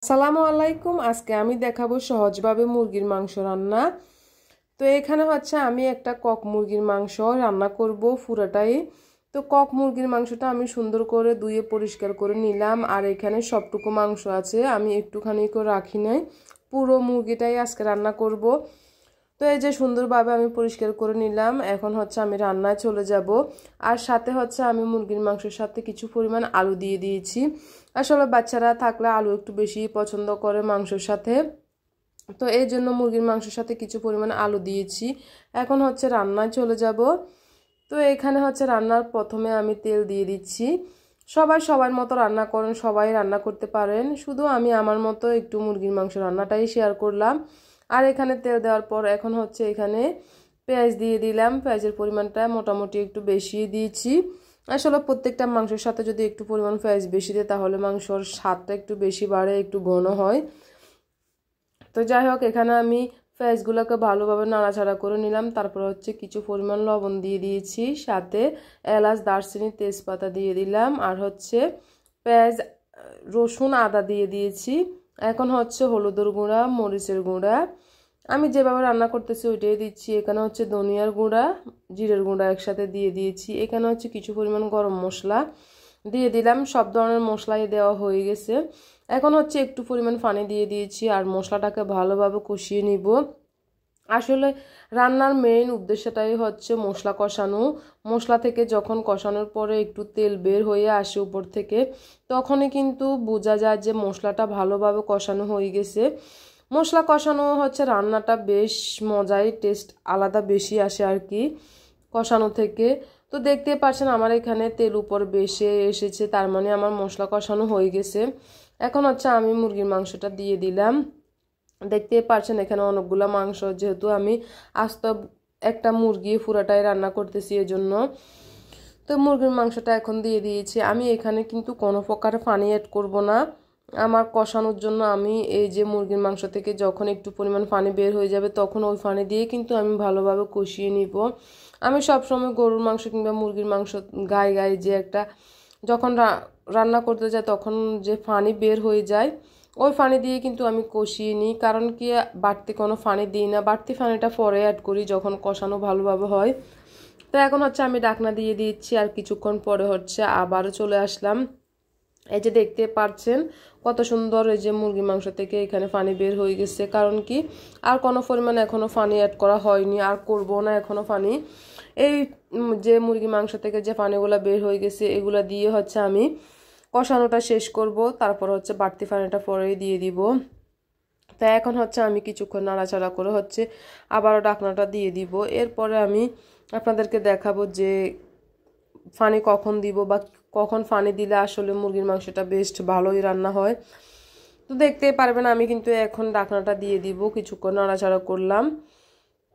আসসালামু আলাইকুম। আজকে আমি দেখাবো সহজভাবে মুরগির মাংস রান্না। তো এখানে হচ্ছে আমি একটা কক মুরগির মাংস রান্না করব পুরোটাই। তো কক মুরগির মাংসটা আমি সুন্দর করে ধুয়ে পরিষ্কার করে নিলাম, আর এখানে সবটুকু মাংস আছে, আমি একটুখানি করে রাখি নাই, পুরো মুরগিটাই আজকে রান্না করব। তো এই যে সুন্দরভাবে আমি পরিষ্কার করে নিলাম, এখন হচ্ছে আমি রান্নায় চলে যাব। আর সাথে হচ্ছে আমি মুরগির মাংসের সাথে কিছু পরিমাণ আলু দিয়ে দিয়েছি। আসলে বাচ্চারা থাকলে আলু একটু বেশি পছন্দ করে মাংসের সাথে, তো এই জন্য মুরগির মাংসের সাথে কিছু পরিমাণ আলু দিয়েছি। এখন হচ্ছে রান্নায় চলে যাব। তো এখানে হচ্ছে রান্নার প্রথমে আমি তেল দিয়ে দিচ্ছি। সবাই সবার মতো রান্না করেন, সবাই রান্না করতে পারেন, শুধু আমি আমার মতো একটু মুরগির মাংস রান্নাটাই শেয়ার করলাম। আর এখানে তেল দেওয়ার পর এখন হচ্ছে এখানে পেঁয়াজ দিয়ে দিলাম। পেঁয়াজের পরিমাণটা মোটামুটি একটু বেশি দিয়েছি। আসলে প্রত্যেকটা মাংসের সাথে যদি একটু পরিমাণ পেঁয়াজ বেশি দেয় তাহলে মাংসর স্বাদটা একটু বেশি বাড়ে, একটু ঘন হয়। তো যাই হোক, এখানে আমি পেঁয়াজগুলোকে ভালোভাবে নাড়াচাড়া করে নিলাম। তারপর হচ্ছে কিছু পরিমাণ লবণ দিয়ে দিয়েছি, সাথে এলাচ, দারচিনি, তেজপাতা দিয়ে দিলাম, আর হচ্ছে পেঁয়াজ, রসুন, আদা দিয়ে দিয়েছি। এখন হচ্ছে হলুদের গুঁড়া, মরিচের গুঁড়া, আমি যেভাবে রান্না করতেছি ওইটাই দিচ্ছি। এখানে হচ্ছে ধনিয়ার গুঁড়া, জিরের গুঁড়া একসাথে দিয়ে দিয়েছি। এখানে হচ্ছে কিছু পরিমাণ গরম মশলা দিয়ে দিলাম। সব ধরনের মশলাই দেওয়া হয়ে গেছে। এখন হচ্ছে একটু পরিমাণ পানি দিয়ে দিয়েছি, আর মশলাটাকে ভালোভাবে কষিয়ে নিব। আসলে রান্নার মেইন উদ্দেশ্যটাই হচ্ছে মশলা কষানো। মশলা থেকে যখন কষানোর পরে একটু তেল বের হয়ে আসে উপর থেকে, তখনই কিন্তু বোঝা যায় যে মশলাটা ভালোভাবে কষানো হয়ে গেছে। মশলা কষানো হচ্ছে রান্নাটা বেশ মজাই, টেস্ট আলাদা বেশি আসে আর কি কষানো থেকে। তো দেখতে পাচ্ছেন আমার এখানে তেল উপর বেশি এসেছে, তার মানে আমার মশলা কষানো হয়ে গেছে। এখন হচ্ছে আমি মুরগির মাংসটা দিয়ে দিলাম। দেখতে পাচ্ছেন এখানে অনেকগুলো মাংস, যেহেতু আমি আস্ত একটা মুরগি পুরাটাই রান্না করতেছি এজন্য। তো মুরগির মাংসটা এখন দিয়ে দিয়েছি। আমি এখানে কিন্তু কোনো প্রকার পানি অ্যাড করব না। আমার কষানোর জন্য আমি এই যে মুরগির মাংস থেকে যখন একটু পরিমাণ পানি বের হয়ে যাবে তখন ওই পানি দিয়ে কিন্তু আমি ভালোভাবে কষিয়ে নিব। আমি সবসময় গরুর মাংস কিংবা মুরগির মাংস গায়ে গায়ে যে একটা যখন রান্না করতে যায় তখন যে পানি বের হয়ে যায়, ওই পানি দিয়ে কিন্তু আমি কষিয়ে নিই। কারণ কি, বাড়তি কোনো পানি দিই না, বাড়তি পানিটা পরে অ্যাড করি যখন কষানো ভালোভাবে হয়। তো এখন হচ্ছে আমি ঢাকনা দিয়ে দিচ্ছি, আর কিছুক্ষণ পরে হচ্ছে আবারও চলে আসলাম। এই যে দেখতে পাচ্ছেন কত সুন্দর এই যে মুরগি মাংস থেকে এখানে পানি বের হয়ে গেছে। কারণ কি, আর কোনো পরিমাণ এখনো পানি অ্যাড করা হয়নি, আর করব না এখনো পানি। এই যে মুরগি মাংস থেকে যে পানিগুলো বের হয়ে গেছে এগুলো দিয়ে হচ্ছে আমি কষানোটা শেষ করব। তারপর হচ্ছে বাড়তি পানিটা পরেই দিয়ে দিব। তাই এখন হচ্ছে আমি কিছুক্ষণ নাড়াচাড়া করে হচ্ছে আবারও ঢাকনাটা দিয়ে দিব। এরপরে আমি আপনাদেরকে দেখাবো যে পানি কখন দিব বা কখন পানি দিলে আসলে মুরগির মাংসটা বেস্ট ভালোই রান্না হয়। তো দেখতেই পারবেন আমি কিন্তু এখন ঢাকনাটা দিয়ে দিব, কিছুক্ষণ নাড়াচাড়া করলাম।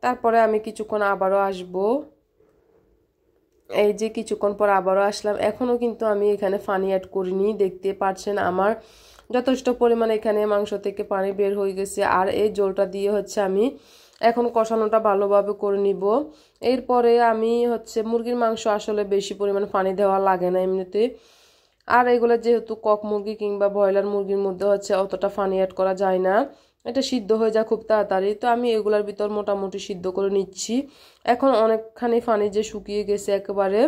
তারপরে আমি কিছুক্ষণ আবারও আসব। এই যে কিছুক্ষণ পর আবারও আসলাম। এখনও কিন্তু আমি এখানে পানি অ্যাড করিনি। দেখতে পাচ্ছেন আমার যথেষ্ট পরিমাণে এখানে মাংস থেকে পানি বের হয়ে গেছে। আর এই জলটা দিয়ে হচ্ছে আমি এখন কষানোটা ভালোভাবে করে নিব। এরপরে আমি হচ্ছে মুরগির মাংস আসলে বেশি পরিমাণ পানি দেওয়া লাগে না এমনিতে। আর এগুলো যেহেতু কক মুরগি কিংবা ব্রয়লার মুরগির মধ্যে হচ্ছে অতটা পানি অ্যাড করা যায় না, এটা সিদ্ধ হয়ে যায় খুব তাড়াতাড়ি। তো আমি এগুলার ভিতর মোটামুটি সিদ্ধ করে নিচ্ছি। এখন অনেকখানি পানি যে শুকিয়ে গেছে একেবারে,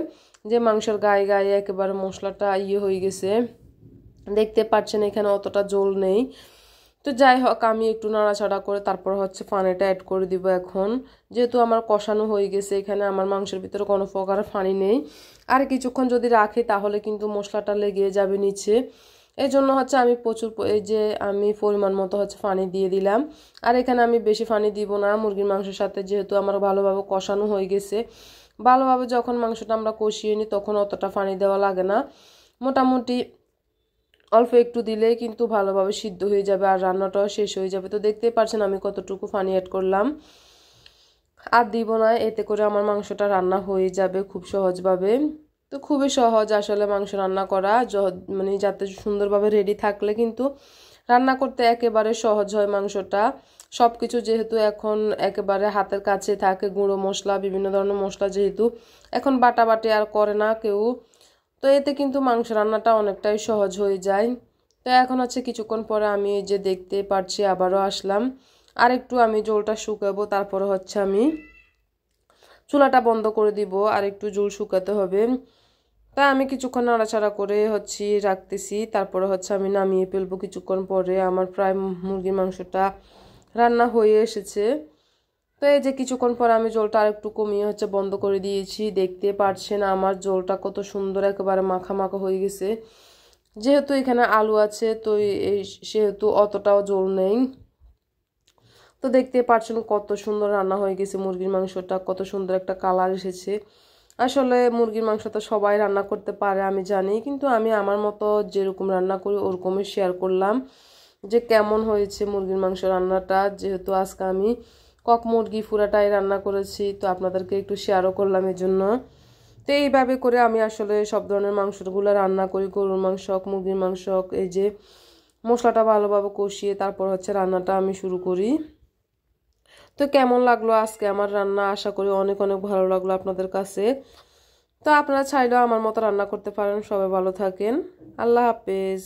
যে মাংসের গায়ে গায়ে একেবারে মশলাটা হয়ে গেছে। দেখতে পাচ্ছেন এখানে অতটা জল নেই। তো যাই হোক, আমি একটু নাড়াচাড়া করে তারপর হচ্ছে পানিটা অ্যাড করে দিব। এখন যেহেতু আমার কষানো হয়ে গেছে, এখানে আমার মাংসের ভিতরে কোনো প্রকার পানি নেই। আর কিছুক্ষণ যদি রাখি তাহলে কিন্তু মশলাটা লেগে যাবে নিচে। এই জন্য হচ্ছে আমি এই যে আমি পরিমাণ মতো হচ্ছে পানি দিয়ে দিলাম। আর এখানে আমি বেশি পানি দিব না মুরগির মাংসের সাথে, যেহেতু আমার ভালোভাবে কষানো হয়ে গেছে। ভালোভাবে যখন মাংসটা আমরা কষিয়ে নিই তখন অতটা পানি দেওয়া লাগে না, মোটামুটি অল্প একটু দিলেই কিন্তু ভালোভাবে সিদ্ধ হয়ে যাবে আর রান্নাটাও শেষ হয়ে যাবে। তো দেখতেই পাচ্ছেন আমি কতটুকু পানি অ্যাড করলাম, আর দিব না, এতে করে আমার মাংসটা রান্না হয়ে যাবে খুব সহজভাবে। তো খুবই সহজ আসলে মাংস রান্না করা, মানে যাতে সুন্দরভাবে রেডি থাকলে কিন্তু রান্না করতে একেবারে সহজ হয় মাংসটা। সব কিছু যেহেতু এখন একেবারে হাতের কাছে থাকে, গুঁড়ো মশলা, বিভিন্ন ধরনের মশলা যেহেতু এখন বাটাবাটি আর করে না কেউ, তো এতে কিন্তু মাংস রান্নাটা অনেকটাই সহজ হয়ে যায়। তো এখন হচ্ছে কিছুক্ষণ পরে আমি এই যে দেখতে পাচ্ছি আবারও আসলাম, আর একটু আমি ঝোলটা শুকাবো, তারপরে হচ্ছে আমি চুলাটা বন্ধ করে দিব, আর একটু ঝোল শুকাতে হবে। তাই আমি কিছুক্ষণ নাড়াচাড়া করে হচ্ছে রাখতেছি, তারপরে হচ্ছে আমি নামিয়ে ফেলবো কিছুক্ষণ পরে। আমার প্রায় মুরগির মাংসটা রান্না হয়ে এসেছে। তো এই যে কিছুক্ষণ পরে আমি জলটা আর একটু কমিয়ে হচ্ছে বন্ধ করে দিয়েছি। দেখতে পাচ্ছেন আমার জলটা কত সুন্দর একেবারে মাখা মাখা হয়ে গেছে। যেহেতু এখানে আলু আছে তো এই সেহেতু অতটাও জল নেই। তো দেখতে পাচ্ছেন কত সুন্দর রান্না হয়ে গেছে মুরগির মাংসটা, কত সুন্দর একটা কালার এসেছে। আসলে মুরগির মাংস তো সবাই রান্না করতে পারে আমি জানি, কিন্তু আমি আমার মতো যেরকম রান্না করি ওরকমই শেয়ার করলাম যে কেমন হয়েছে মুরগির মাংস রান্নাটা। যেহেতু আজকে আমি কক মুরগি পুরাটাই রান্না করেছি, তো আপনাদেরকে একটু শেয়ারও করলাম এর জন্য। তো এইভাবে করে আমি আসলে সব ধরনের মাংসগুলো রান্না করি, গরুর মাংস হোক মুরগির মাংস হোক। এই যে মশলাটা ভালোভাবে কষিয়ে তারপর হচ্ছে রান্নাটা আমি শুরু করি। তো কেমন লাগলো আজকে আমার রান্না, আশা করি অনেক অনেক ভালো লাগলো আপনাদের কাছে। তো আপনারা চাইলেও আমার মতো রান্না করতে পারেন। সবাই ভালো থাকেন, আল্লাহ হাফেজ।